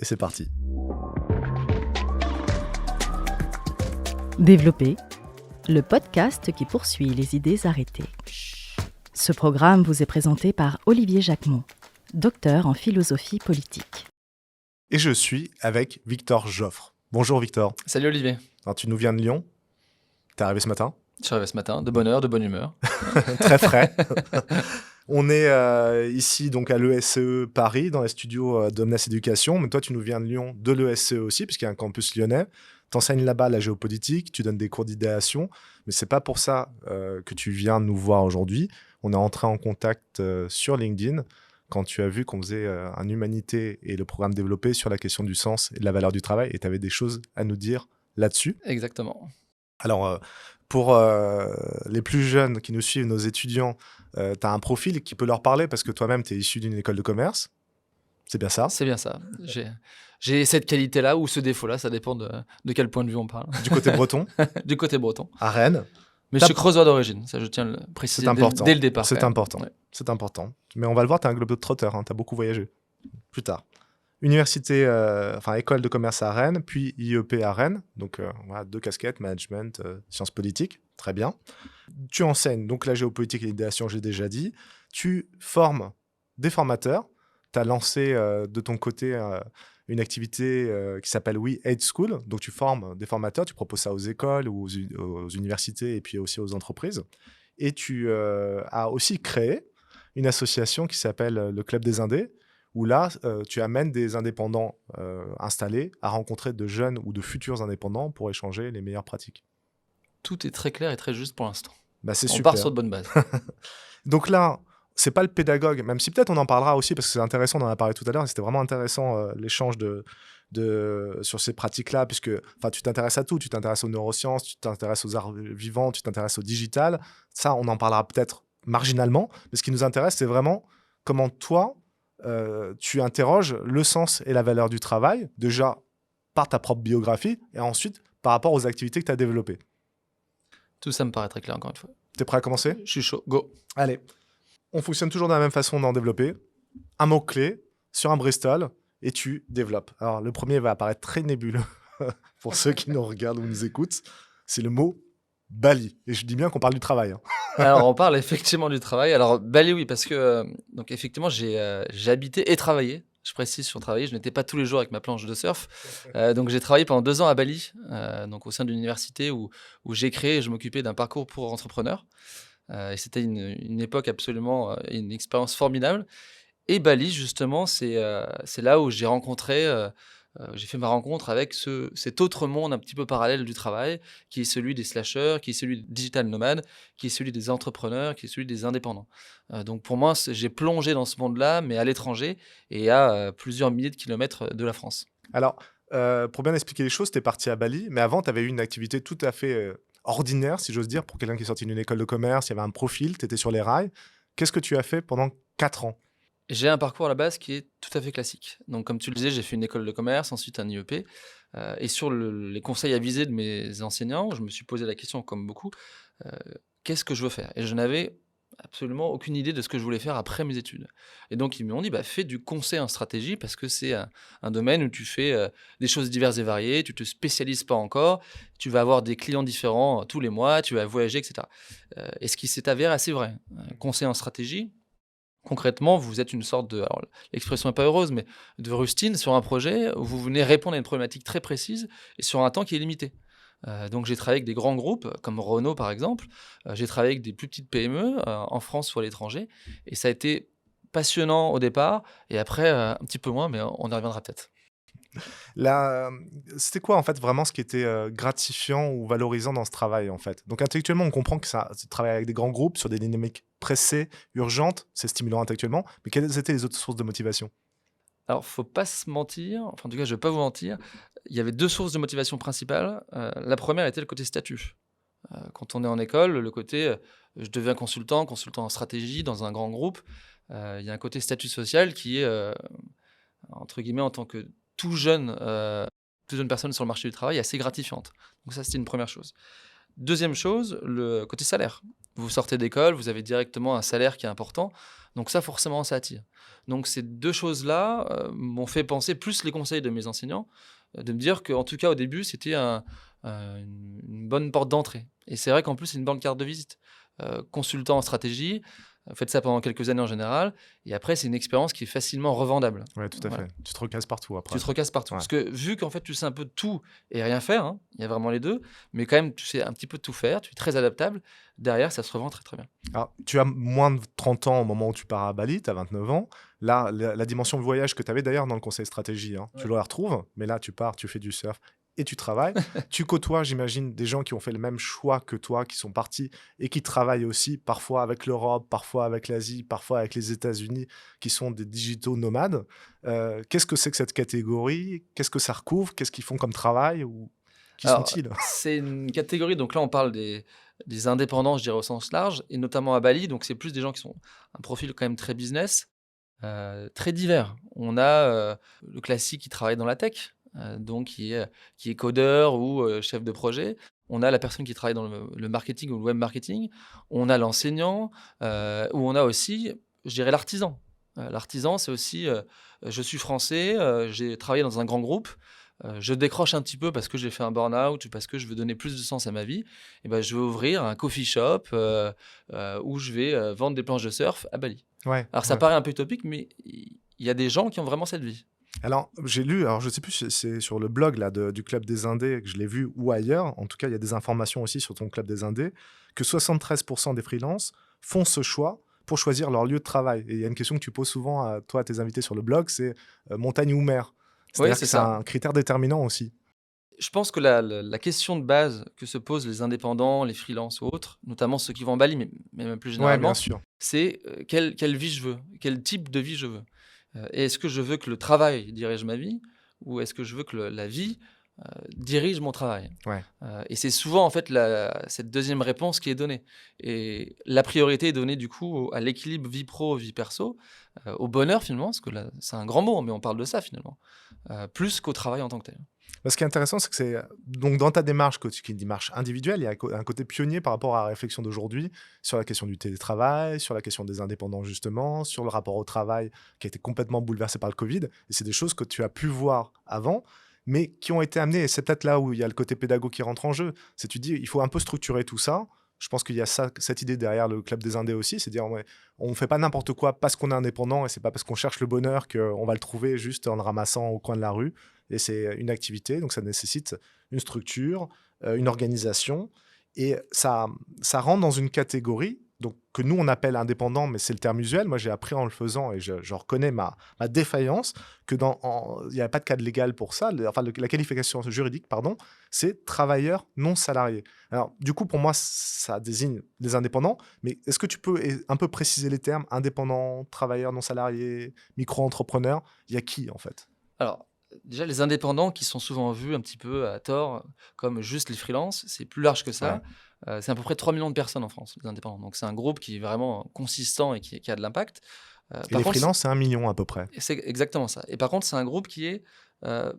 Et c'est parti. Développer, le podcast qui poursuit les idées arrêtées. Ce programme vous est présenté par Olivier Jacquemont, docteur en philosophie politique. Et je suis avec Victor Joffre. Bonjour Victor. Salut Olivier. Alors, tu nous viens de Lyon. T'es arrivé ce matin. Je suis arrivé ce matin, de bonne heure, de bonne humeur. Très frais. On est ici donc à l'ESCE Paris, dans les studios d'Omnas Éducation. Mais toi, tu nous viens de Lyon, de l'ESCE aussi, puisqu'il y a un campus lyonnais. Tu enseignes là-bas la géopolitique, tu donnes des cours d'idéation. Mais ce n'est pas pour ça que tu viens nous voir aujourd'hui. On est entré en contact sur LinkedIn quand tu as vu qu'on faisait un Humanité et le programme développé sur la question du sens et de la valeur du travail. Et tu avais des choses à nous dire là-dessus. Exactement. Alors, pour les plus jeunes qui nous suivent, nos étudiants, tu as un profil qui peut leur parler parce que toi-même, tu es issu d'une école de commerce. C'est bien ça? C'est bien ça. J'ai cette qualité-là ou ce défaut-là, ça dépend de quel point de vue on parle. Du côté breton? Du côté breton. À Rennes? Mais je suis creusois d'origine, ça je tiens à le préciser dès le départ. C'est important. Ouais. C'est important. Mais on va le voir, tu es un globe-trotter, tu as beaucoup voyagé. Plus tard. Université, école de commerce à Rennes, puis IEP à Rennes. Donc, voilà, 2 casquettes, management, sciences politiques. Très bien. Tu enseignes donc la géopolitique et l'idéation, j'ai déjà dit. Tu formes des formateurs. Tu as lancé de ton côté une activité qui s'appelle We Aid School. Donc, tu formes des formateurs. Tu proposes ça aux écoles ou aux universités et puis aussi aux entreprises. Et tu as aussi créé une association qui s'appelle le Club des Indés, où là, tu amènes des indépendants installés à rencontrer de jeunes ou de futurs indépendants pour échanger les meilleures pratiques. Tout est très clair et très juste pour l'instant. C'est on super. part sur de bonnes bases. Donc là, c'est pas le pédagogue, même si peut-être on en parlera aussi, parce que c'est intéressant, on en a parlé tout à l'heure, et c'était vraiment intéressant l'échange sur ces pratiques-là, puisque tu t'intéresses à tout, tu t'intéresses aux neurosciences, tu t'intéresses aux arts vivants, tu t'intéresses au digital. Ça, on en parlera peut-être marginalement, mais ce qui nous intéresse, c'est vraiment comment toi, tu interroges le sens et la valeur du travail, déjà par ta propre biographie, et ensuite par rapport aux activités que tu as développées. Tout ça me paraît très clair, encore une fois. T'es prêt à commencer? Je suis chaud, go. Allez, on fonctionne toujours de la même façon d'en développer. Un mot-clé sur un Bristol, et tu développes. Alors, le premier va apparaître très nébuleux pour ceux qui nous regardent ou nous écoutent. C'est le mot Bali. Et je dis bien qu'on parle du travail. Hein. Alors, on parle effectivement du travail. Alors, Bali, oui, parce que donc effectivement, j'ai habité et travaillé. Je précise sur travailler, je n'étais pas tous les jours avec ma planche de surf. Donc, j'ai travaillé pendant 2 ans à Bali, donc au sein d'une université où j'ai créé et je m'occupais d'un parcours pour entrepreneurs. Et c'était une époque absolument, une expérience formidable. Et Bali, justement, c'est là où j'ai rencontré... j'ai fait ma rencontre avec cet autre monde un petit peu parallèle du travail, qui est celui des slasheurs, qui est celui des digital nomades, qui est celui des entrepreneurs, qui est celui des indépendants. Donc pour moi, j'ai plongé dans ce monde-là, mais à l'étranger et à plusieurs milliers de kilomètres de la France. Alors, pour bien expliquer les choses, tu es parti à Bali, mais avant, tu avais eu une activité tout à fait ordinaire, si j'ose dire, pour quelqu'un qui est sorti d'une école de commerce, il y avait un profil, tu étais sur les rails. Qu'est-ce que tu as fait pendant 4 ans? J'ai un parcours à la base qui est tout à fait classique. Donc, comme tu le disais, j'ai fait une école de commerce, ensuite un IEP. Et sur les conseils avisés de mes enseignants, je me suis posé la question, comme beaucoup, qu'est-ce que je veux faire? Et je n'avais absolument aucune idée de ce que je voulais faire après mes études. Et donc, ils m'ont dit, fais du conseil en stratégie parce que c'est un domaine où tu fais des choses diverses et variées, tu te spécialises pas encore, tu vas avoir des clients différents tous les mois, tu vas voyager, etc. Et ce qui s'est avéré assez vrai. Conseil en stratégie, concrètement, vous êtes une sorte de, alors l'expression n'est pas heureuse, mais de rustine sur un projet où vous venez répondre à une problématique très précise et sur un temps qui est limité. Donc j'ai travaillé avec des grands groupes comme Renault par exemple, j'ai travaillé avec des plus petites PME en France ou à l'étranger, et ça a été passionnant au départ, et après un petit peu moins, mais on y reviendra peut-être. Là, c'était quoi en fait vraiment ce qui était gratifiant ou valorisant dans ce travail en fait? Donc intellectuellement, on comprend que ça travailler avec des grands groupes sur des dynamiques pressées, urgentes, c'est stimulant intellectuellement, mais quelles étaient les autres sources de motivation? Alors, faut pas se mentir, enfin en tout cas je vais pas vous mentir, il y avait 2 sources de motivation principales. La première était le côté statut. Quand on est en école, le côté je deviens consultant en stratégie dans un grand groupe, il y a un côté statut social qui est, entre guillemets, en tant que tout jeune, toute jeune personne sur le marché du travail, assez gratifiante. Donc ça, c'était une première chose. Deuxième chose, le côté salaire. Vous sortez d'école, vous avez directement un salaire qui est important. Donc ça, forcément, ça attire. Donc ces deux choses-là m'ont fait penser, plus les conseils de mes enseignants, de me dire qu'en tout cas, au début, c'était une bonne porte d'entrée. Et c'est vrai qu'en plus, c'est une bonne carte de visite. Consultant en stratégie, faites ça pendant quelques années en général, et après, c'est une expérience qui est facilement revendable. Ouais, tout à Voilà. fait. Tu te recasses partout après. Tu te recasses partout. Ouais. Parce que vu qu'en fait, tu sais un peu de tout et rien faire, hein, il y a vraiment les deux, mais quand même, tu sais un petit peu tout faire, tu es très adaptable. Derrière, ça se revend très très bien. Alors, tu as moins de 30 ans au moment où tu pars à Bali, tu as 29 ans. Là, la dimension de voyage que tu avais d'ailleurs dans le conseil stratégie, hein, tu Ouais. la retrouves, mais là, tu pars, tu fais du surf et tu travailles. Tu côtoies, j'imagine, des gens qui ont fait le même choix que toi, qui sont partis et qui travaillent aussi, parfois avec l'Europe, parfois avec l'Asie, parfois avec les États-Unis, qui sont des digitaux nomades. Qu'est-ce que c'est que cette catégorie? Qu'est-ce que ça recouvre? Qu'est-ce qu'ils font comme travail? Ou qui Alors, sont-ils? c'est une catégorie, donc là, on parle des indépendants, je dirais au sens large, et notamment à Bali. Donc, c'est plus des gens qui sont un profil quand même très business, très divers. On a le classique qui travaille dans la tech, donc qui est codeur ou chef de projet. On a la personne qui travaille dans le marketing ou le web marketing. On a l'enseignant, ou on a aussi, je dirais, l'artisan. L'artisan, c'est aussi, je suis français, j'ai travaillé dans un grand groupe, je décroche un petit peu parce que j'ai fait un burn-out ou parce que je veux donner plus de sens à ma vie, et ben, je vais ouvrir un coffee shop où je vais vendre des planches de surf à Bali. Ouais, Alors ça ouais. paraît un peu utopique, mais il y a des gens qui ont vraiment cette vie. Alors, j'ai lu, alors je sais plus si c'est sur le blog là, du Club des Indés que je l'ai vu ou ailleurs, en tout cas, il y a des informations aussi sur ton Club des Indés, que 73% des freelances font ce choix pour choisir leur lieu de travail. Et il y a une question que tu poses souvent à toi, à tes invités sur le blog, c'est montagne ou mer. Oui, C'est-à-dire c'est que c'est ça. un critère déterminant aussi. Je pense que la question de base que se posent les indépendants, les freelances ou autres, notamment ceux qui vont à Bali, mais même plus Ouais, bien généralement, sûr. c'est quelle vie je veux, quel type de vie je veux. Et est-ce que je veux que le travail dirige ma vie ou est-ce que je veux que la vie dirige mon travail? Ouais. Et c'est souvent en fait cette deuxième réponse qui est donnée. Et la priorité est donnée du coup à l'équilibre vie pro, vie perso, au bonheur finalement, parce que là, c'est un grand mot, mais on parle de ça finalement, plus qu'au travail en tant que tel. Ce qui est intéressant, c'est que c'est donc dans ta démarche, qui est une démarche individuelle, il y a un côté pionnier par rapport à la réflexion d'aujourd'hui sur la question du télétravail, sur la question des indépendants justement, sur le rapport au travail qui a été complètement bouleversé par le Covid. Et c'est des choses que tu as pu voir avant, mais qui ont été amenées. Et c'est peut-être là où il y a le côté pédago qui rentre en jeu. C'est tu dis, il faut un peu structurer tout ça. Je pense qu'il y a cette idée derrière le Club des Indés aussi, c'est dire ouais, on ne fait pas n'importe quoi parce qu'on est indépendant et c'est pas parce qu'on cherche le bonheur qu'on va le trouver juste en le ramassant au coin de la rue. Et c'est une activité, donc ça nécessite une structure, une organisation, et ça rentre dans une catégorie donc, que nous on appelle indépendant, mais c'est le terme usuel. Moi j'ai appris en le faisant et je reconnais ma défaillance que il n'y a pas de cadre légal pour ça. Enfin, la qualification juridique, pardon, c'est travailleur non salarié. Alors, du coup, pour moi, ça désigne les indépendants, mais est-ce que tu peux un peu préciser les termes indépendant, travailleur non salarié, micro-entrepreneur? Il y a qui en fait? Alors, déjà, les indépendants qui sont souvent vus un petit peu à tort comme juste les freelances, c'est plus large que Ouais. ça. C'est à peu près 3 millions de personnes en France, les indépendants. Donc, c'est un groupe qui est vraiment consistant et qui a de l'impact. Et Par les contre, freelances, c'est 1 million à peu près. c'est exactement ça. Et par contre, c'est un groupe qui est euh,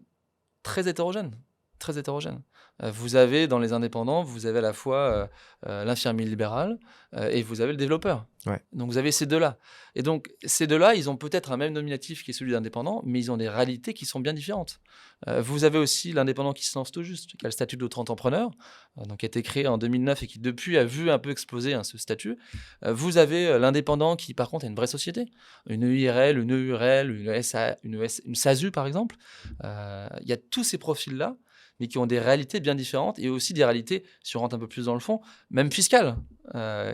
très hétérogène. Très hétérogène. Vous avez dans les indépendants, vous avez à la fois l'infirmier libéral et vous avez le développeur. Ouais. Donc vous avez ces deux-là. Et donc ces deux-là, ils ont peut-être un même nominatif qui est celui d'indépendant, mais ils ont des réalités qui sont bien différentes. Vous avez aussi l'indépendant qui se lance tout juste, qui a le statut d'auto-entrepreneur, donc qui a été créé en 2009 et qui depuis a vu un peu exploser ce statut. Vous avez l'indépendant qui par contre a une vraie société, une EIRL, une EURL, une SASU par exemple. Il y a tous ces profils-là, mais qui ont des réalités bien différentes et aussi des réalités, si on rentre un peu plus dans le fond, même fiscales,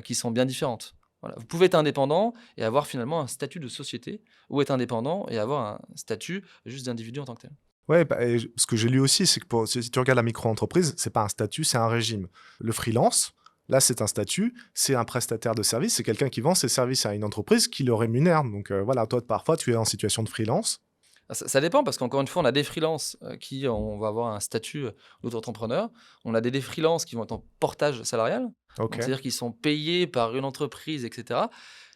qui sont bien différentes. Voilà. Vous pouvez être indépendant et avoir finalement un statut de société, ou être indépendant et avoir un statut juste d'individu en tant que tel. Ouais, et ce que j'ai lu aussi, c'est que si tu regardes la micro-entreprise, c'est pas un statut, c'est un régime. Le freelance, là, c'est un statut, c'est un prestataire de service, c'est quelqu'un qui vend ses services à une entreprise qui le rémunère. Donc voilà, toi, parfois, tu es en situation de freelance. Ça dépend parce qu'encore une fois, on a des freelances qui on va avoir un statut d'auto-entrepreneur. On a des freelances qui vont être en portage salarial, donc Ok. c'est-à-dire qu'ils sont payés par une entreprise, etc.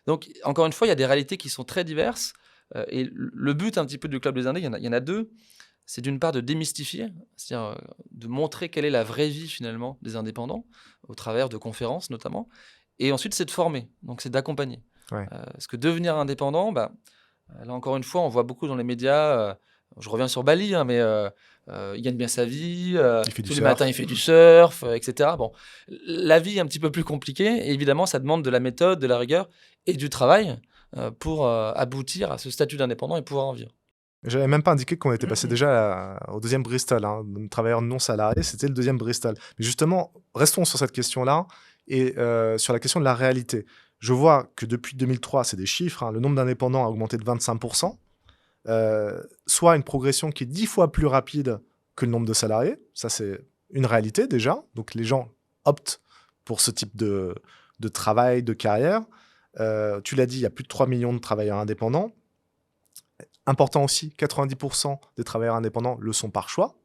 Donc, encore une fois, il y a des réalités qui sont très diverses. Et le but un petit peu du Club des Indés, il y en a deux. C'est d'une part de démystifier, c'est-à-dire de montrer quelle est la vraie vie finalement des indépendants, au travers de conférences notamment. Et ensuite, c'est de former, donc c'est d'accompagner. Ouais. Parce que devenir indépendant, là encore une fois, on voit beaucoup dans les médias, je reviens sur Bali, hein, mais il gagne bien sa vie, Il fait du tous les surf. matins il fait du surf, etc. Bon, la vie est un petit peu plus compliquée et évidemment ça demande de la méthode, de la rigueur et du travail pour aboutir à ce statut d'indépendant et pouvoir en vivre. J'avais même pas indiqué qu'on était passé déjà au deuxième Bristol, hein, travailleur non salarié, c'était le deuxième Bristol. Mais justement, restons sur cette question-là et sur la question de la réalité. Je vois que depuis 2003, c'est des chiffres, hein, le nombre d'indépendants a augmenté de 25%, soit une progression qui est 10 fois plus rapide que le nombre de salariés. Ça, c'est une réalité déjà. Donc les gens optent pour ce type de travail, de carrière. Tu l'as dit, il y a plus de 3 millions de travailleurs indépendants. Important aussi, 90% des travailleurs indépendants le sont par choix.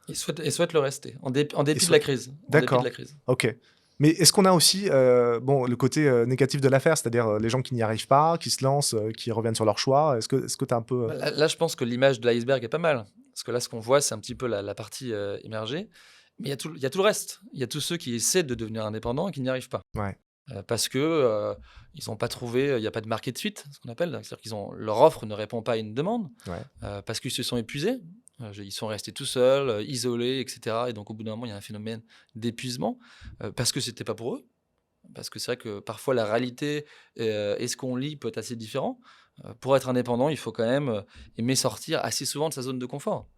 Ils souhaitent le rester, en dépit de la crise. D'accord. En dépit de la crise. Ok. Mais est-ce qu'on a aussi le côté négatif de l'affaire, c'est-à-dire les gens qui n'y arrivent pas, qui se lancent, qui reviennent sur leur choix? Est-ce que tu as un peu... Là, je pense que l'image de l'iceberg est pas mal. Parce que là, ce qu'on voit, c'est un petit peu la partie émergée. Mais il y a tout le reste. Il y a tous ceux qui essaient de devenir indépendants et qui n'y arrivent pas. Ouais. Parce que ils n'ont pas trouvé, il n'y a pas de market fit, ce qu'on appelle. C'est-à-dire que leur offre ne répond pas à une demande. Ouais. Parce qu'ils se sont épuisés. Ils sont restés tout seuls, isolés, etc. Et donc, au bout d'un moment, il y a un phénomène d'épuisement parce que c'était pas pour eux. Parce que c'est vrai que parfois, la réalité et ce qu'on lit peut être assez différent. Pour être indépendant, il faut quand même aimer sortir assez souvent de sa zone de confort.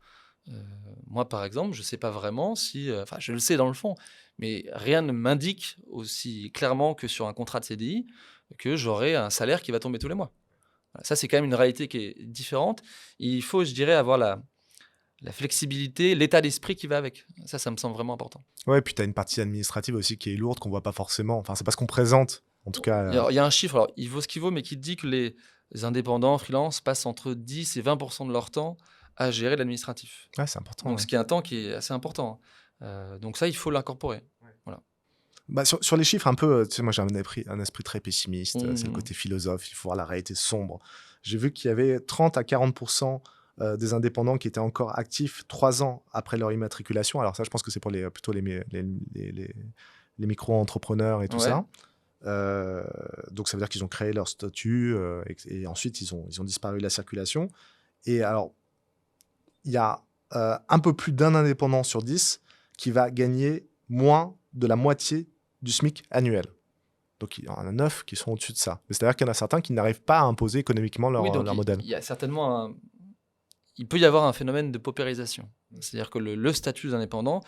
Moi, par exemple, je ne sais pas vraiment si... Enfin, je le sais dans le fond, mais rien ne m'indique aussi clairement que sur un contrat de CDI que j'aurai un salaire qui va tomber tous les mois. Voilà, ça, c'est quand même une réalité qui est différente. Il faut, je dirais, avoir la flexibilité, l'état d'esprit qui va avec. Ça me semble vraiment important. Ouais, puis tu as une partie administrative aussi qui est lourde, qu'on ne voit pas forcément. Enfin, c'est pas ce qu'on présente, en tout cas. Il y a un chiffre, alors, il vaut ce qu'il vaut, mais qui dit que les indépendants, freelance, passent entre 10 et 20% de leur temps à gérer l'administratif. Ouais, c'est important. Donc, Ouais. ce qui est un temps qui est assez important. Donc ça, il faut l'incorporer. Voilà. Sur les chiffres, un peu, tu sais, moi j'ai un esprit très pessimiste, c'est le côté philosophe, il faut voir la réalité sombre. J'ai vu qu'il y avait 30 à 40% des indépendants qui étaient encore actifs 3 ans après leur immatriculation. Alors ça, je pense que c'est pour plutôt les micro-entrepreneurs et tout ça. Donc ça veut dire qu'ils ont créé leur statut et ensuite ils ont disparu de la circulation. Et alors, il y a un peu plus d'un indépendant sur 10 qui va gagner moins de la moitié du SMIC annuel. Donc, il y en a 9 qui sont au-dessus de ça. Mais c'est-à-dire qu'il y en a certains qui n'arrivent pas à imposer économiquement leur modèle. Il y a certainement il peut y avoir un phénomène de paupérisation. C'est-à-dire que le statut d'indépendant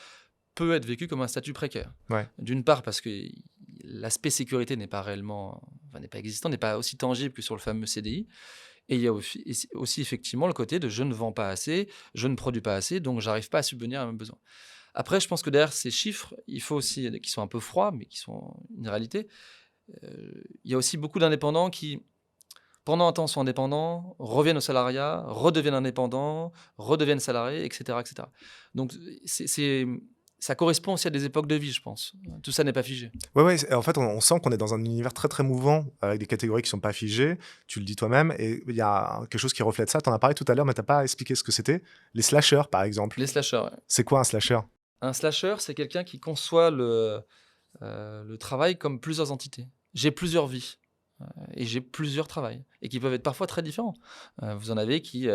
peut être vécu comme un statut précaire. Ouais. D'une part, parce que l'aspect sécurité n'est pas existant, n'est pas aussi tangible que sur le fameux CDI. Et il y a aussi effectivement le côté de je ne vends pas assez, je ne produis pas assez, donc j'arrive pas à subvenir à mes besoins. Après, je pense que derrière ces chiffres, il faut aussi, qui sont un peu froids, mais qui sont une réalité, il y a aussi beaucoup d'indépendants qui, pendant un temps, sont indépendants, reviennent au salariat, redeviennent indépendants, redeviennent salariés, etc. etc. Donc, ça correspond aussi à des époques de vie, je pense. Tout ça n'est pas figé. Ouais, en fait, on sent qu'on est dans un univers très, très mouvant, avec des catégories qui ne sont pas figées, tu le dis toi-même, et il y a quelque chose qui reflète ça. Tu en as parlé tout à l'heure, mais tu n'as pas expliqué ce que c'était. Les slashers, par exemple. Les slashers, ouais. C'est quoi un slasher? Un slasher, c'est quelqu'un qui conçoit le travail comme plusieurs entités. J'ai plusieurs vies et j'ai plusieurs travails et qui peuvent être parfois très différents. Vous en avez qui,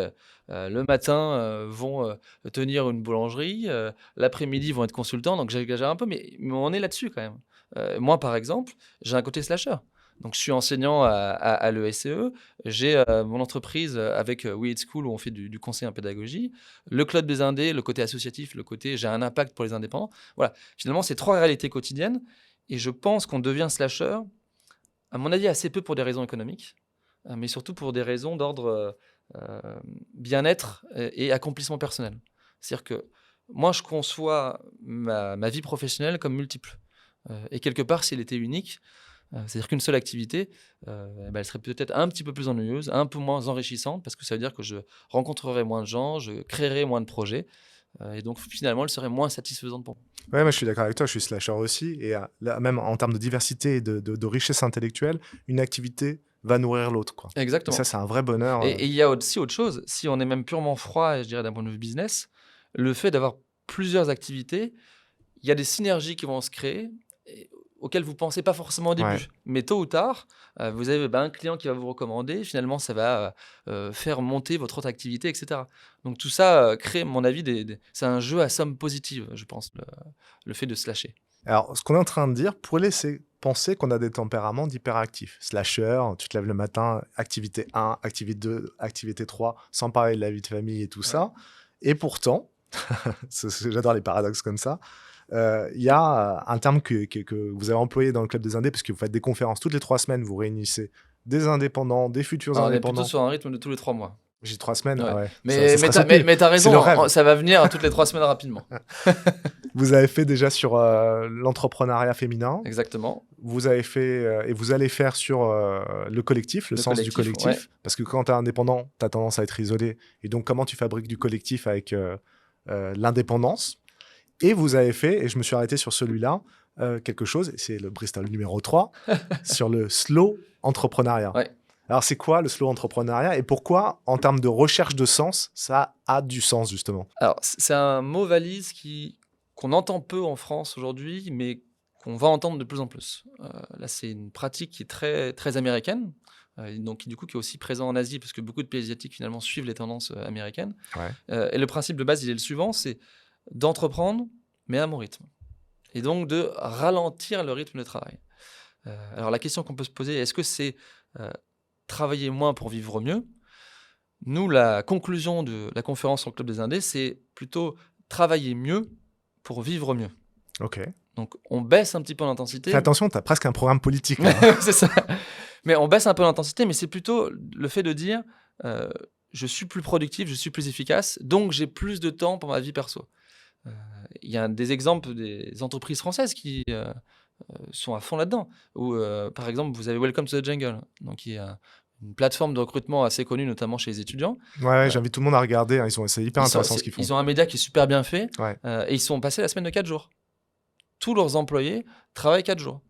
le matin, vont tenir une boulangerie, l'après-midi vont être consultants, donc j'exagère un peu, mais on est là-dessus quand même. Moi, par exemple, j'ai un côté slasher. Donc, je suis enseignant à l'ESCE. J'ai mon entreprise avec We Eat School où on fait du conseil en pédagogie. Le club des indés, le côté associatif, le côté j'ai un impact pour les indépendants. Voilà. Finalement, c'est 3 réalités quotidiennes. Et je pense qu'on devient slasher, à mon avis, assez peu pour des raisons économiques, mais surtout pour des raisons d'ordre bien-être et accomplissement personnel. C'est-à-dire que moi, je conçois ma vie professionnelle comme multiple. Et quelque part, si elle était unique, c'est-à-dire qu'une seule activité, elle serait peut-être un petit peu plus ennuyeuse, un peu moins enrichissante, parce que ça veut dire que je rencontrerais moins de gens, je créerais moins de projets, et donc finalement, elle serait moins satisfaisante pour moi. Ouais, moi je suis d'accord avec toi, je suis slasher aussi, et là, même en termes de diversité et de richesse intellectuelle, une activité va nourrir l'autre, quoi. Exactement. Et ça, c'est un vrai bonheur. Et il y a aussi autre chose, si on est même purement froid, je dirais d'un point de vue business, le fait d'avoir plusieurs activités, il y a des synergies qui vont se créer, auquel vous ne pensez pas forcément au début. Ouais. Mais tôt ou tard, vous avez un client qui va vous recommander. Finalement, ça va faire monter votre autre activité, etc. Donc tout ça crée, à mon avis, c'est un jeu à somme positive, je pense, le fait de se lâcher. Alors, ce qu'on est en train de dire pourrait laisser penser qu'on a des tempéraments d'hyperactifs. Slasher, tu te lèves le matin, activité 1, activité 2, activité 3, sans parler de la vie de famille et tout ça. Et pourtant, j'adore les paradoxes comme ça, il y a un terme que vous avez employé dans le Club des Indés, parce que vous faites des conférences toutes les 3 semaines, vous réunissez des indépendants, des futurs On est indépendants. plutôt sur un rythme de tous les 3 mois. J'ai 3 semaines, Ouais. ah ouais. Mais ça t'as sera soutenu. t'as C'est le raison, rêve. ça va venir toutes les 3 semaines rapidement. Vous avez fait déjà sur l'entrepreneuriat féminin. Exactement. Vous avez fait et vous allez faire sur le collectif, le sens du collectif. Ouais. Parce que quand tu es indépendant, tu as tendance à être isolé. Et donc, comment tu fabriques du collectif avec l'indépendance? Et vous avez fait, et je me suis arrêté sur celui-là, quelque chose, et c'est le Bristol numéro 3, sur le slow entrepreneuriat. Ouais. Alors, c'est quoi le slow entrepreneuriat et pourquoi, en termes de recherche de sens, ça a du sens, justement? Alors, c'est un mot valise qu'on entend peu en France aujourd'hui, mais qu'on va entendre de plus en plus. Là, c'est une pratique qui est très, très américaine, donc du coup qui est aussi présent en Asie, parce que beaucoup de pays asiatiques finalement suivent les tendances américaines. Ouais. Et le principe de base, il est le suivant, c'est d'entreprendre, mais à mon rythme. Et donc de ralentir le rythme de travail. Alors la question qu'on peut se poser, est-ce que c'est travailler moins pour vivre mieux? Nous, la conclusion de la conférence sur le Club des Indés, c'est plutôt travailler mieux pour vivre mieux. Ok. Donc, on baisse un petit peu l'intensité. Fais attention, tu as presque un programme politique. Là. C'est ça. Mais on baisse un peu l'intensité, mais c'est plutôt le fait de dire je suis plus productif, je suis plus efficace, donc j'ai plus de temps pour ma vie perso. Il y a des exemples des entreprises françaises qui sont à fond là-dedans. Où, par exemple, vous avez Welcome to the Jungle, donc qui est une plateforme de recrutement assez connue, notamment chez les étudiants. Ouais, j'invite tout le monde à regarder. Hein, c'est hyper intéressant ce qu'ils font. Ils ont un média qui est super bien fait. Ouais. Et ils sont passés la semaine de 4 jours. Tous leurs employés travaillent 4 jours.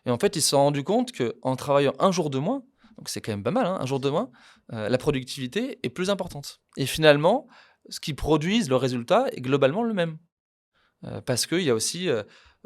Et en fait, ils se sont rendus compte qu'en travaillant un jour de moins, donc c'est quand même pas mal, hein, un jour de moins, la productivité est plus importante. Et finalement, ce qu'ils produisent, le résultat est globalement le même. Parce qu'il y a aussi,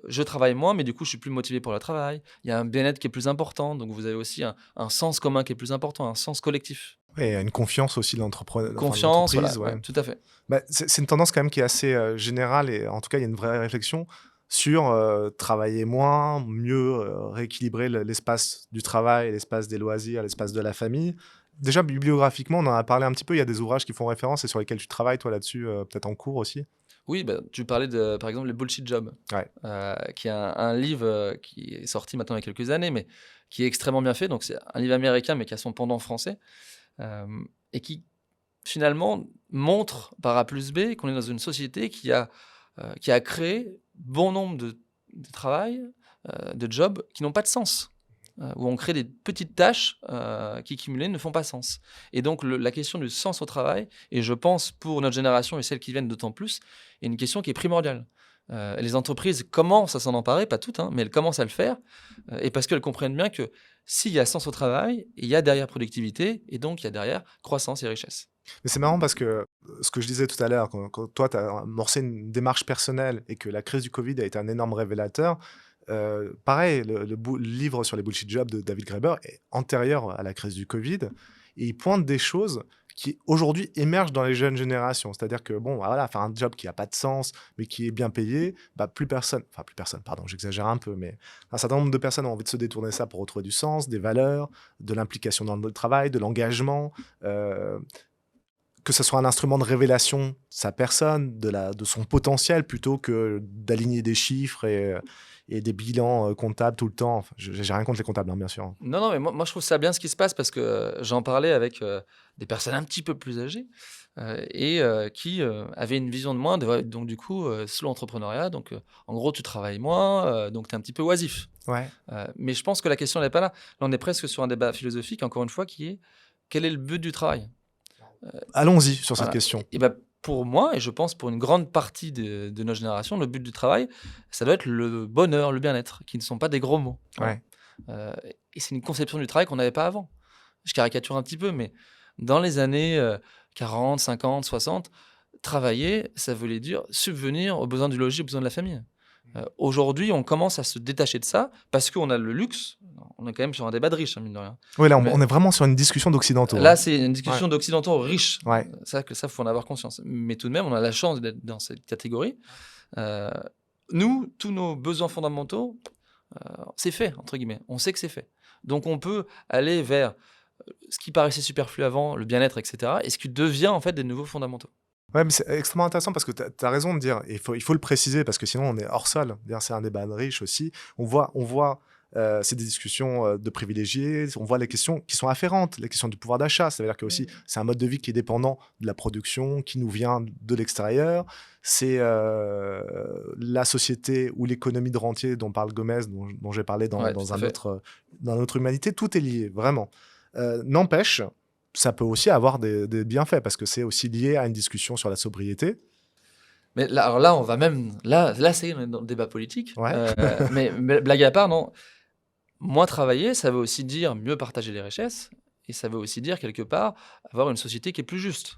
je travaille moins, mais du coup, je suis plus motivé pour le travail. Il y a un bien-être qui est plus important. Donc, vous avez aussi un sens commun qui est plus important, un sens collectif. Et une confiance aussi de l'entreprise. Confiance, voilà, ouais, tout à fait. Bah, c'est une tendance quand même qui est assez générale. Et en tout cas, il y a une vraie réflexion sur travailler moins, mieux rééquilibrer l'espace du travail, l'espace des loisirs, l'espace de la famille. Déjà, bibliographiquement, on en a parlé un petit peu. Il y a des ouvrages qui font référence et sur lesquels tu travailles, toi, là-dessus, peut-être en cours aussi. Oui, bah, tu parlais de, par exemple, les Bullshit Jobs, qui est un livre qui est sorti maintenant il y a quelques années, mais qui est extrêmement bien fait. Donc, c'est un livre américain, mais qui a son pendant français, et qui, finalement, montre par A plus B qu'on est dans une société qui a créé bon nombre de travail, de jobs qui n'ont pas de sens. Où on crée des petites tâches qui, cumulées, ne font pas sens. Et donc, la question du sens au travail, et je pense pour notre génération et celles qui viennent d'autant plus, est une question qui est primordiale. Les entreprises commencent à s'en emparer, pas toutes, hein, mais elles commencent à le faire, et parce qu'elles comprennent bien que s'il y a sens au travail, il y a derrière productivité, et donc il y a derrière croissance et richesse. Mais c'est marrant parce que ce que je disais tout à l'heure, quand toi, tu as amorcé une démarche personnelle et que la crise du Covid a été un énorme révélateur, pareil, le livre sur les bullshit jobs de David Graeber est antérieur à la crise du Covid et il pointe des choses qui aujourd'hui émergent dans les jeunes générations. C'est-à-dire que, bon, voilà, faire un job qui n'a pas de sens, mais qui est bien payé, bah, plus personne, pardon, j'exagère un peu, mais un certain nombre de personnes ont envie de se détourner ça pour retrouver du sens, des valeurs, de l'implication dans le travail, de l'engagement, que ce soit un instrument de révélation de sa personne, de son potentiel, plutôt que d'aligner des chiffres et des bilans comptables tout le temps. Enfin, j'ai rien contre les comptables, hein, bien sûr. Non, mais moi je trouve ça bien ce qui se passe parce que j'en parlais avec des personnes un petit peu plus âgées et qui avaient une vision de moins, donc du coup, slow entrepreneuriat, donc en gros tu travailles moins, donc tu es un petit peu oisif. Ouais. Mais je pense que la question n'est pas là. Là, on est presque sur un débat philosophique, encore une fois, qui est quel est le but du travail? Allons-y sur cette Voilà. question. Et ben, pour moi, et je pense pour une grande partie de notre génération, le but du travail, ça doit être le bonheur, le bien-être, qui ne sont pas des gros mots. Ouais. Et c'est une conception du travail qu'on n'avait pas avant. Je caricature un petit peu, mais dans les années 40, 50, 60, travailler, ça voulait dire subvenir aux besoins du logis, aux besoins de la famille. Aujourd'hui, on commence à se détacher de ça parce qu'on a le luxe. On est quand même sur un débat de riches, mine de rien. Oui, là, Mais on est vraiment sur une discussion d'occidentaux. là, Hein. c'est une discussion d'occidentaux riches. Ouais. Ça, faut en avoir conscience. Mais tout de même, on a la chance d'être dans cette catégorie. Nous, tous nos besoins fondamentaux, c'est fait, entre guillemets. On sait que c'est fait. Donc, on peut aller vers ce qui paraissait superflu avant, le bien-être, etc., et ce qui devient en fait des nouveaux fondamentaux. Ouais, mais c'est extrêmement intéressant parce que tu as raison de dire, et il faut le préciser parce que sinon on est hors sol. D'ailleurs, c'est un débat de riche aussi. On voit c'est des discussions de privilégiés, on voit les questions qui sont afférentes, les questions du pouvoir d'achat. Ça veut dire que aussi, c'est un mode de vie qui est dépendant de la production, qui nous vient de l'extérieur. C'est la société ou l'économie de rentier dont parle Gomez, dont j'ai parlé dans notre humanité. Tout est lié, vraiment. N'empêche, ça peut aussi avoir des bienfaits parce que c'est aussi lié à une discussion sur la sobriété. Mais là, alors là, on va même... Là c'est on est dans le débat politique. Ouais. Mais blague à part, non. Moins travailler, ça veut aussi dire mieux partager les richesses. Et ça veut aussi dire, quelque part, avoir une société qui est plus juste.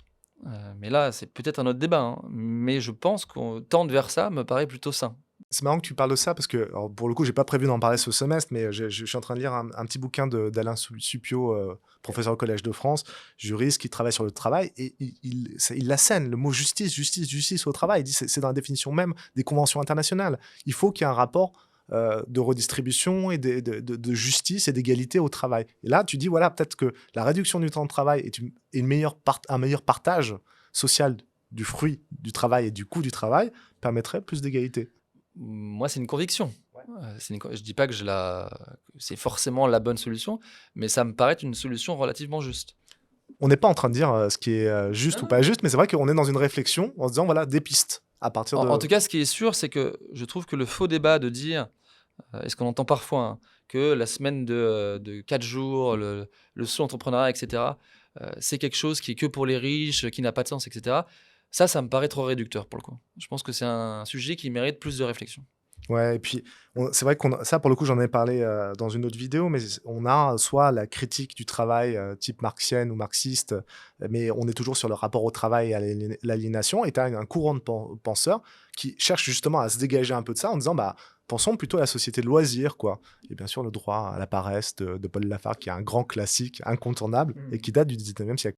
Mais là, c'est peut-être un autre débat. Hein. Mais je pense qu'on tente vers ça, me paraît plutôt sain. C'est marrant que tu parles de ça parce que, alors pour le coup, j'ai pas prévu d'en parler ce semestre, mais je suis en train de lire un petit bouquin d'Alain Suppiot, professeur au Collège de France, juriste qui travaille sur le travail, et il assène le mot justice au travail. Il dit c'est dans la définition même des conventions internationales. Il faut qu'il y ait un rapport de redistribution et de justice et d'égalité au travail. Et là, tu dis, voilà, peut-être que la réduction du temps de travail est un meilleur partage social du fruit du travail et du coût du travail permettrait plus d'égalité. Moi, c'est une conviction. Je dis pas que c'est forcément la bonne solution, mais ça me paraît une solution relativement juste. On n'est pas en train de dire ce qui est juste ou pas juste, mais c'est vrai qu'on est dans une réflexion en se disant, voilà, des pistes à partir de... En tout cas, ce qui est sûr, c'est que je trouve que le faux débat de dire, et ce qu'on entend parfois, hein, que la semaine de 4 jours, le sous-entrepreneuriat, etc., c'est quelque chose qui est que pour les riches, qui n'a pas de sens, etc., ça me paraît trop réducteur pour le coup. Je pense que c'est un sujet qui mérite plus de réflexion. Ouais, et puis c'est vrai ça, pour le coup, j'en ai parlé dans une autre vidéo, mais on a soit la critique du travail type marxienne ou marxiste, mais on est toujours sur le rapport au travail et à l'aliénation, et tu as un courant de penseurs qui cherche justement à se dégager un peu de ça en disant, bah, pensons plutôt à la société de loisirs, quoi. Et bien sûr, le droit à la paresse de Paul Lafargue, qui est un grand classique, incontournable, et qui date du 19e siècle.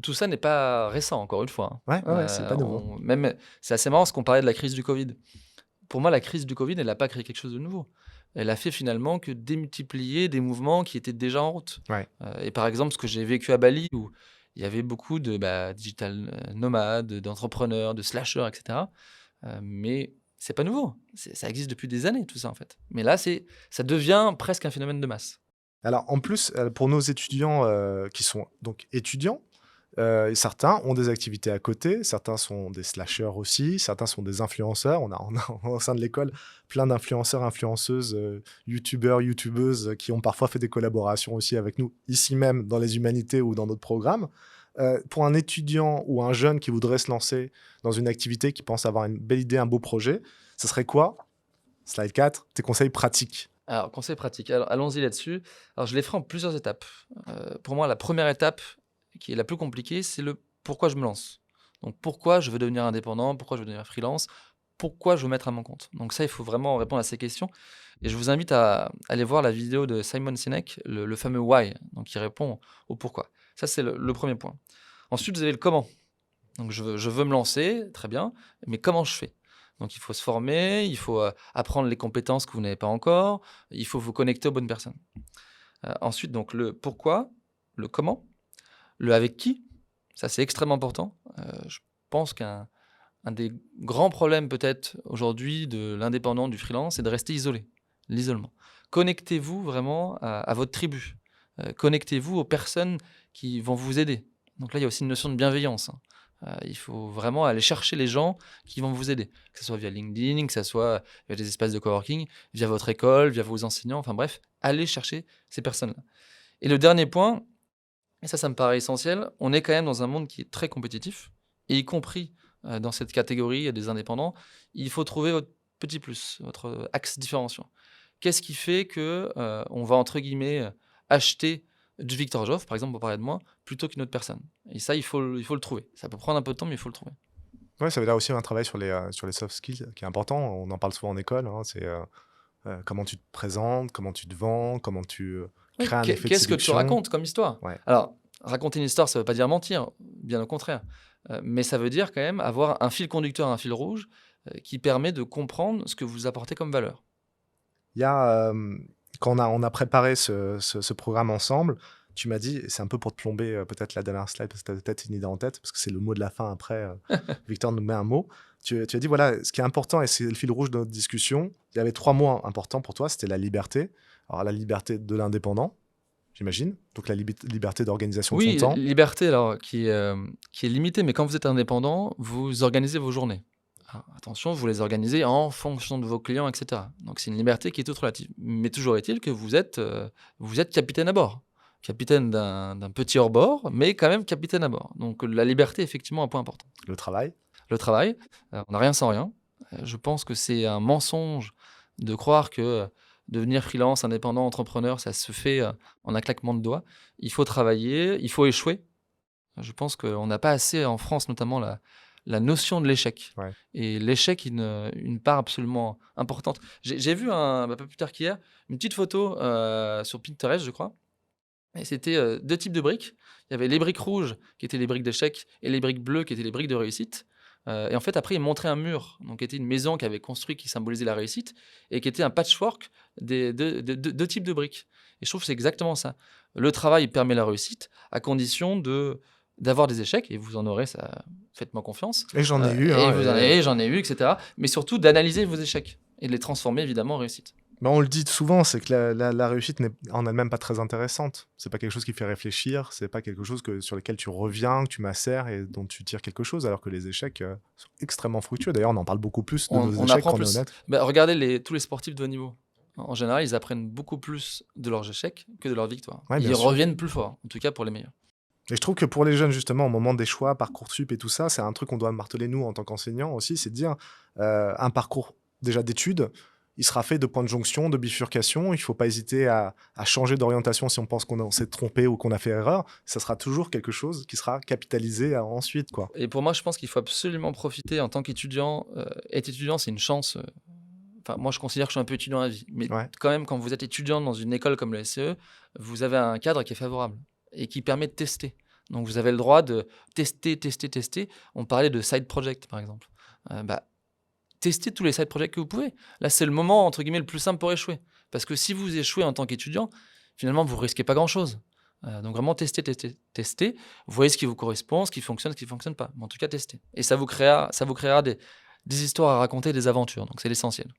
Tout ça n'est pas récent, encore une fois. Ouais, c'est pas nouveau. C'est assez marrant ce qu'on parlait de la crise du Covid. Pour moi, la crise du Covid, elle n'a pas créé quelque chose de nouveau. Elle a fait finalement que démultiplier des mouvements qui étaient déjà en route. Ouais. Et par exemple, ce que j'ai vécu à Bali, où il y avait beaucoup de digital nomades, d'entrepreneurs, de slasheurs, etc. Mais c'est pas nouveau. Ça existe depuis des années, tout ça, en fait. Mais là, ça devient presque un phénomène de masse. Alors, en plus, pour nos étudiants qui sont donc étudiants, certains ont des activités à côté, certains sont des slasheurs aussi, certains sont des influenceurs. On a au sein de l'école plein d'influenceurs, influenceuses, youtubeurs, youtubeuses qui ont parfois fait des collaborations aussi avec nous, ici même dans les humanités ou dans d'autres programmes. Pour un étudiant ou un jeune qui voudrait se lancer dans une activité, qui pense avoir une belle idée, un beau projet, ce serait quoi? Slide 4, tes conseils pratiques. Alors, conseil pratique. Alors, allons-y là-dessus. Alors, je les ferai en plusieurs étapes. Pour moi, la première étape, qui est la plus compliquée, c'est le pourquoi je me lance. Donc, pourquoi je veux devenir indépendant, pourquoi je veux devenir freelance, pourquoi je veux mettre à mon compte. Donc ça, il faut vraiment répondre à ces questions. Et je vous invite à aller voir la vidéo de Simon Sinek, le fameux why, donc qui répond au pourquoi. Ça, c'est le premier point. Ensuite, vous avez le comment. Donc, je veux me lancer, très bien, mais comment je fais? Donc, il faut se former, il faut apprendre les compétences que vous n'avez pas encore, il faut vous connecter aux bonnes personnes. Ensuite, donc, le pourquoi, le comment, le avec qui, ça c'est extrêmement important. Je pense qu'un des grands problèmes peut-être aujourd'hui de l'indépendant, du freelance, c'est de rester isolé, l'isolement. Connectez-vous vraiment à votre tribu. Connectez-vous aux personnes qui vont vous aider. Donc là, il y a aussi une notion de bienveillance. Il faut vraiment aller chercher les gens qui vont vous aider, que ce soit via LinkedIn, que ce soit via des espaces de coworking, via votre école, via vos enseignants, enfin bref, allez chercher ces personnes-là. Et le dernier point, et ça me paraît essentiel, on est quand même dans un monde qui est très compétitif, et y compris dans cette catégorie des indépendants, il faut trouver votre petit plus, votre axe différenciant. Qu'est-ce qui fait que on va, entre guillemets, acheter du Victor Joff, par exemple, pour parler de moi, plutôt qu'une autre personne? Et ça, il faut le trouver. Ça peut prendre un peu de temps, mais il faut le trouver. Ouais, ça veut dire aussi un travail sur les soft skills qui est important. On en parle souvent en école. C'est comment tu te présentes, comment tu te vends, comment tu Oui, crées un effet de qu'est-ce que tu séduction. racontes comme histoire? Ouais. Alors, raconter une histoire, ça ne veut pas dire mentir, bien au contraire. Mais ça veut dire quand même avoir un fil conducteur, un fil rouge, qui permet de comprendre ce que vous apportez comme valeur. Il y a, quand on a préparé ce programme ensemble, tu m'as dit, et c'est un peu pour te plomber peut-être la dernière slide, parce que tu as peut-être une idée en tête, parce que c'est le mot de la fin après, Victor nous met un mot. Tu as dit, voilà, ce qui est important, et c'est le fil rouge de notre discussion, il y avait 3 mots importants pour toi, c'était la liberté. Alors la liberté de l'indépendant, j'imagine, donc la liberté d'organisation de son Oui, temps. liberté alors qui est limitée, mais quand vous êtes indépendant, vous organisez vos journées. Alors, attention, vous les organisez en fonction de vos clients, et cetera. Donc c'est une liberté qui est toute relative. Mais toujours est-il que vous êtes capitaine à bord. Capitaine d'un petit hors-bord, mais quand même capitaine à bord. Donc la liberté est effectivement un point important. Le travail. Le travail, on n'a rien sans rien. Je pense que c'est un mensonge de croire que devenir freelance, indépendant, entrepreneur, ça se fait en un claquement de doigts. Il faut travailler, il faut échouer. Je pense qu'on n'a pas assez en France, notamment, la notion de l'échec. Ouais. Et l'échec, une part absolument importante. J'ai vu un peu plus tard qu'hier une petite photo sur Pinterest, je crois. Et c'était 2 types de briques. Il y avait les briques rouges qui étaient les briques d'échec et les briques bleues qui étaient les briques de réussite. Et en fait, après, ils montraient un mur, donc qui était une maison qui avait construit, qui symbolisait la réussite, et qui était un patchwork des 2 types de briques. Et je trouve que c'est exactement ça. Le travail permet la réussite à condition d'avoir des échecs, et vous en aurez, ça, faites-moi confiance. Et j'en ai eu. Et vous en avez, j'en ai eu, etc. Mais surtout d'analyser vos échecs et de les transformer évidemment en réussite. Mais on le dit souvent, c'est que la réussite n'est en elle-même pas très intéressante. C'est pas quelque chose qui fait réfléchir, c'est pas quelque chose sur lequel tu reviens, que tu macères et dont tu tires quelque chose, alors que les échecs sont extrêmement fructueux. D'ailleurs, on en parle beaucoup plus de nos échecs apprend quand on est plus. honnête. Regardez tous les sportifs de haut niveau. En général, ils apprennent beaucoup plus de leurs échecs que de leurs victoires. Ouais, bien ils sûr. reviennent plus forts, en tout cas pour les meilleurs. Et je trouve que pour les jeunes, justement, au moment des choix, Parcoursup et tout ça, c'est un truc qu'on doit marteler nous en tant qu'enseignants aussi, c'est de dire un parcours déjà d'études, il sera fait de points de jonction, de bifurcation. Il ne faut pas hésiter à changer d'orientation si on pense qu'on s'est trompé ou qu'on a fait erreur. Ça sera toujours quelque chose qui sera capitalisé ensuite, quoi. Et pour moi, je pense qu'il faut absolument profiter en tant qu'étudiant. Être étudiant, c'est une chance. Enfin, moi, je considère que je suis un peu étudiant à vie. Mais Ouais. quand même, quand vous êtes étudiant dans une école comme le SCE, vous avez un cadre qui est favorable et qui permet de tester. Donc, vous avez le droit de tester. On parlait de side project, par exemple. Testez tous les side projects que vous pouvez. Là, c'est le moment, entre guillemets, le plus simple pour échouer. Parce que si vous échouez en tant qu'étudiant, finalement, vous ne risquez pas grand-chose. Donc vraiment, testez. Vous voyez ce qui vous correspond, ce qui fonctionne, ce qui ne fonctionne pas. Mais en tout cas, testez. Et ça vous créera des histoires à raconter, des aventures. Donc c'est l'essentiel.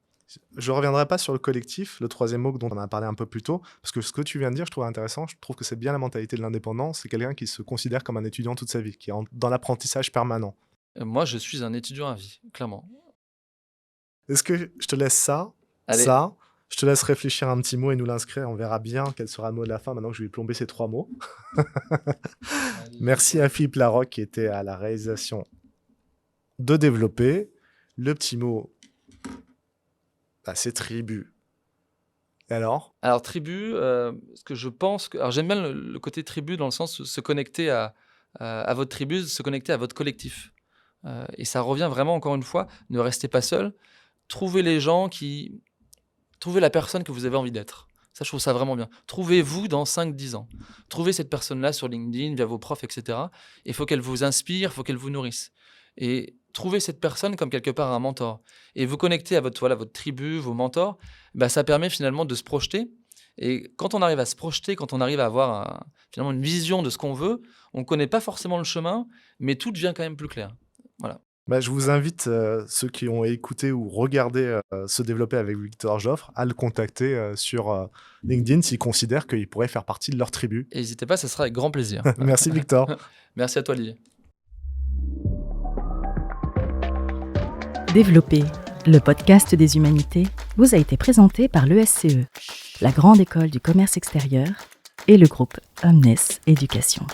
Je ne reviendrai pas sur le collectif, le troisième mot dont on a parlé un peu plus tôt, parce que ce que tu viens de dire, je trouve intéressant. Je trouve que c'est bien la mentalité de l'indépendant. C'est quelqu'un qui se considère comme un étudiant toute sa vie, qui est dans l'apprentissage permanent. Moi, je suis un étudiant à vie, clairement. Est-ce que je te laisse ça, Allez. je te laisse réfléchir un petit mot et nous l'inscrire. On verra bien quel sera le mot de la fin maintenant que je vais plomber ces 3 mots. Merci à Philippe Larocque qui était à la réalisation de développer. Le petit mot, c'est tribu. Et alors, tribu, ce que je pense... Alors j'aime bien le côté tribu dans le sens de se connecter à votre tribu, se connecter à votre collectif. Et ça revient vraiment, encore une fois, ne restez pas seul. Trouvez les gens Trouvez la personne que vous avez envie d'être. Ça, je trouve ça vraiment bien. Trouvez-vous dans 5-10 ans. Trouvez cette personne-là sur LinkedIn, via vos profs, etc. Et il faut qu'elle vous inspire, il faut qu'elle vous nourrisse. Et trouvez cette personne comme quelque part un mentor. Et vous connectez à votre tribu, vos mentors, ça permet finalement de se projeter. Et quand on arrive à se projeter, quand on arrive à avoir finalement une vision de ce qu'on veut, on ne connaît pas forcément le chemin, mais tout devient quand même plus clair. Voilà. je vous invite, ceux qui ont écouté ou regardé Se développer avec Victor Joffre, à le contacter sur LinkedIn s'ils considèrent qu'il pourrait faire partie de leur tribu. Et n'hésitez pas, ça sera avec grand plaisir. Merci Victor. Merci à toi, Olivier. Développer, le podcast des humanités, vous a été présenté par l'ESCE, la Grande École du Commerce Extérieur et le groupe Omnes Éducation.